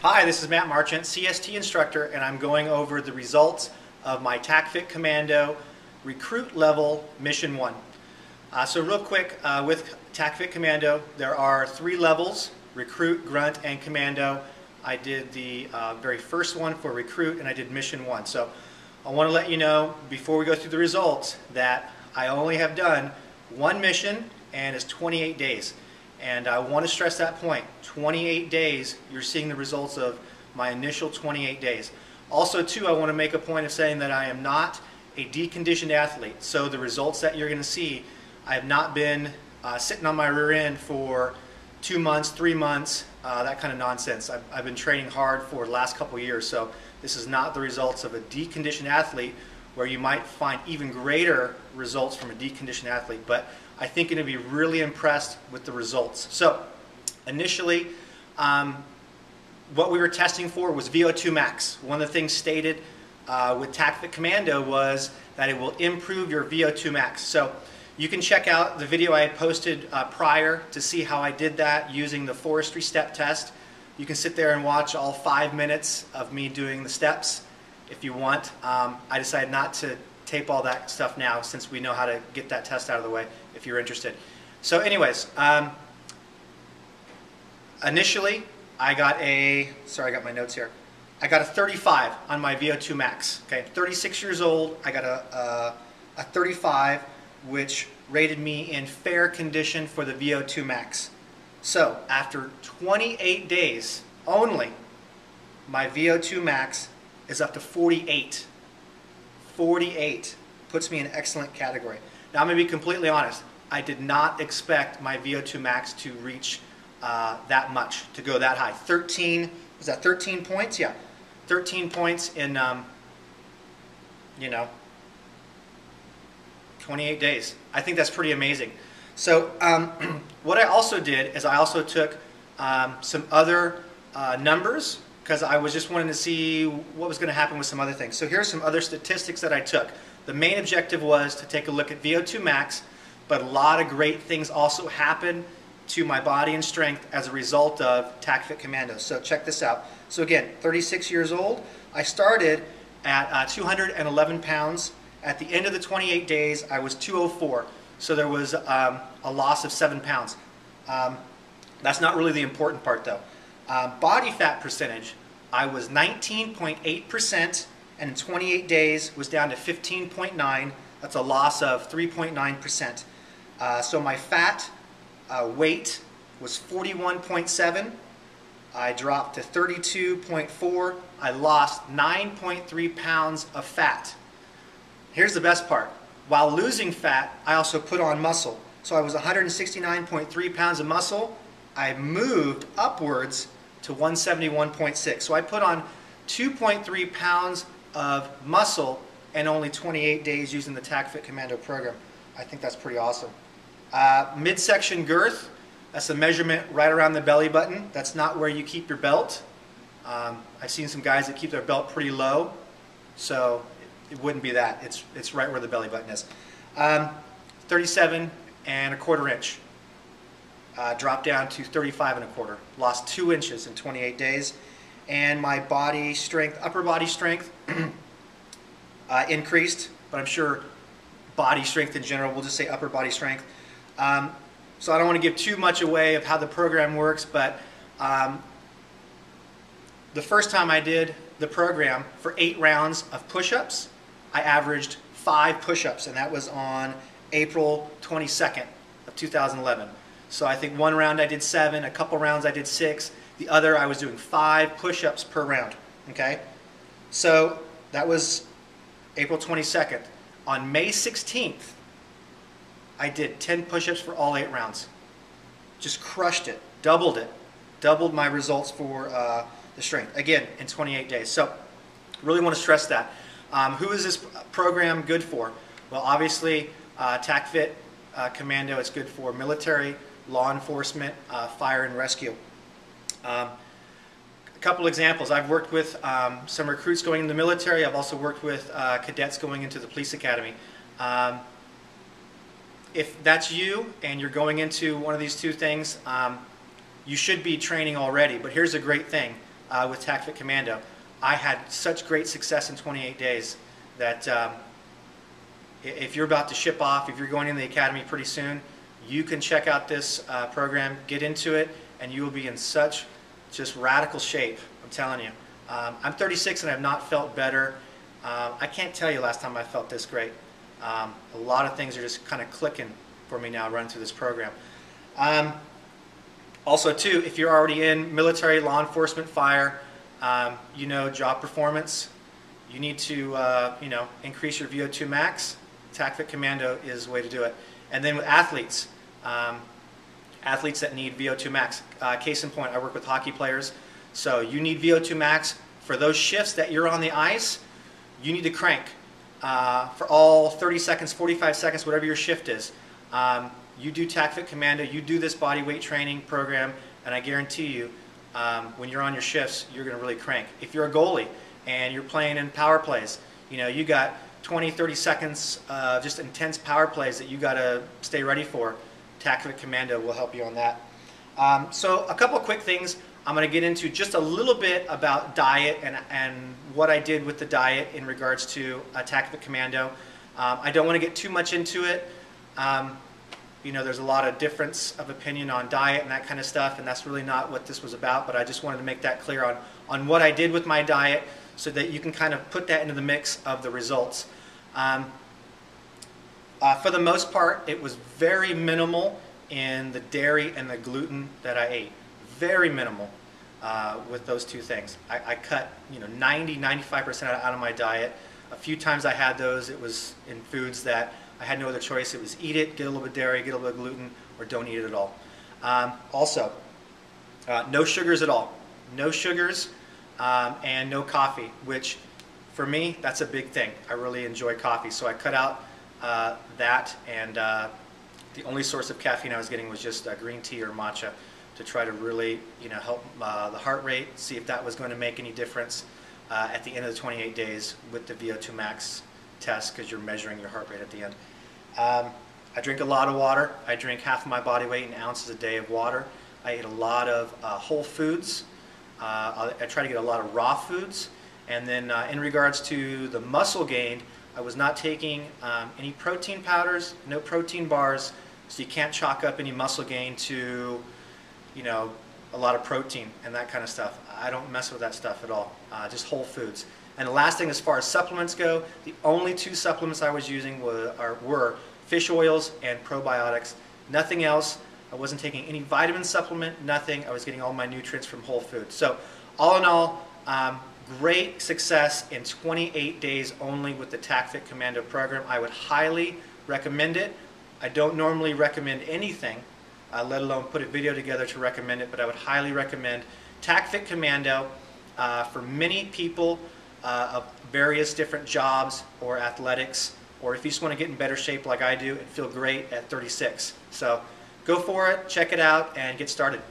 Hi, this is Matt Marchant, CST instructor, and I'm going over the results of my TACFIT Commando Recruit Level Mission 1. So real quick, with TACFIT Commando, there are 3 levels: Recruit, Grunt, and Commando. I did the very first one for Recruit, and I did Mission 1. So I want to let you know, before we go through the results, that I only have done one mission, and it's 28 days. And I want to stress that point. 28 days, you're seeing the results of my initial 28 days. Also, too, I want to make a point of saying that I am not a deconditioned athlete. So the results that you're going to see, I have not been sitting on my rear end for 2 months, 3 months, that kind of nonsense. I've been training hard for the last couple years, so this is not the results of a deconditioned athlete, where you might find even greater results from a deconditioned athlete. But I think you're going to be really impressed with the results. So initially, what we were testing for was VO2 max. One of the things stated with TACFIT Commando was that it will improve your VO2 max. So you can check out the video I had posted prior to see how I did that using the forestry step test. You can sit there and watch all 5 minutes of me doing the steps if you want. I decided not to tape all that stuff now, since we know how to get that test out of the way if you're interested. So anyways, initially I got a, sorry, I got my notes here. I got a 35 on my VO2 max. Okay, 36 years old, I got a 35, which rated me in fair condition for the VO2 max. So after 28 days only, my VO2 max is up to 48. 48 puts me in an excellent category. Now I'm going to be completely honest. I did not expect my VO2 max to reach that much, to go that high. 13, was that 13 points? Yeah, 13 points in, 28 days. I think that's pretty amazing. So what I also did is I also took some other numbers, because I was just wanting to see what was going to happen with some other things. So here's some other statistics that I took. The main objective was to take a look at VO2 max, but a lot of great things also happened to my body and strength as a result of TACFIT Commando. So check this out. So again, 36 years old. I started at 211 pounds. At the end of the 28 days, I was 204. So there was a loss of 7 pounds. That's not really the important part, though. Body fat percentage, I was 19.8%, and in 28 days was down to 15.9. That's a loss of 3.9%. So my fat weight was 41.7. I dropped to 32.4. I lost 9.3 pounds of fat. Here's the best part. While losing fat, I also put on muscle. So I was 169.3 pounds of muscle. I moved upwards to 171.6. So I put on 2.3 pounds of muscle in only 28 days using the TACFIT Commando program. I think that's pretty awesome. Midsection girth, that's a measurement right around the belly button. That's not where you keep your belt. I've seen some guys that keep their belt pretty low, so it wouldn't be that. It's right where the belly button is. 37.25 inch. Dropped down to 35.25. Lost 2 inches in 28 days. And my body strength, upper body strength, increased, but I'm sure body strength in general, we'll just say upper body strength. So I don't want to give too much away of how the program works, but the first time I did the program for 8 rounds of push-ups, I averaged 5 push-ups, and that was on April 22nd of 2011. So I think one round I did 7, a couple rounds I did 6, the other I was doing 5 push-ups per round. Okay, so that was April 22nd. On May 16th, I did 10 push-ups for all 8 rounds. Just crushed it, doubled my results for the strength, again, in 28 days. So really want to stress that. Who is this program good for? Well, obviously, TACFIT Commando is good for military, law enforcement, fire and rescue. A couple examples. I've worked with some recruits going into the military. I've also worked with cadets going into the police academy. If that's you and you're going into one of these two things, you should be training already. But here's a great thing. with TACFIT Commando. I had such great success in 28 days that if you're about to ship off, if you're going in the academy pretty soon, you can check out this program, get into it, and you will be in such just radical shape, I'm telling you. I'm 36 and I've not felt better. I can't tell you last time I felt this great. A lot of things are just kind of clicking for me now running through this program. Also too, if you're already in military, law enforcement, fire, you know, job performance, you need to increase your VO2 max. TACFIT Commando is the way to do it. And then with athletes, athletes that need VO2 max. Case in point, I work with hockey players. So you need VO2 max for those shifts that you're on the ice. You need to crank for all 30 seconds, 45 seconds, whatever your shift is. You do TACFIT Commando, you do this body weight training program, and I guarantee you, when you're on your shifts, you're going to really crank. If you're a goalie and you're playing in power plays, you know, you got 20, 30 seconds of just intense power plays that you got to stay ready for. TACFIT Commando will help you on that. So a couple of quick things. I'm going to get into just a little bit about diet and what I did with the diet in regards to TACFIT Commando. I don't want to get too much into it. You know, there's a lot of difference of opinion on diet and that kind of stuff, and that's really not what this was about, but I just wanted to make that clear on what I did with my diet so that you can kind of put that into the mix of the results. For the most part, it was very minimal in the dairy and the gluten that I ate. Very minimal with those two things. I cut 90–95% out of my diet. A few times I had those, it was in foods that I had no other choice. It was eat it, get a little bit of dairy, get a little bit of gluten, or don't eat it at all. Also, no sugars at all. No sugars and no coffee, which for me, that's a big thing. I really enjoy coffee, so I cut out that, and the only source of caffeine I was getting was just green tea or matcha to try to really help the heart rate, see if that was going to make any difference at the end of the 28 days with the VO2 max test, because you're measuring your heart rate at the end. I drink a lot of water. I drink half of my body weight in ounces a day of water. I eat a lot of whole foods. I try to get a lot of raw foods. And then in regards to the muscle gain, I was not taking any protein powders, no protein bars, so you can't chalk up any muscle gain to a lot of protein and that kind of stuff. I don't mess with that stuff at all, just whole foods. And the last thing, as far as supplements go, the only two supplements I was using were fish oils and probiotics. Nothing else. I wasn't taking any vitamin supplement, nothing. I was getting all my nutrients from whole foods. So all in all, great success in 28 days only with the TACFIT Commando program. I would highly recommend it. I don't normally recommend anything, let alone put a video together to recommend it, but I would highly recommend TACFIT Commando for many people of various different jobs or athletics, or if you just want to get in better shape like I do and feel great at 36. So go for it, check it out, and get started.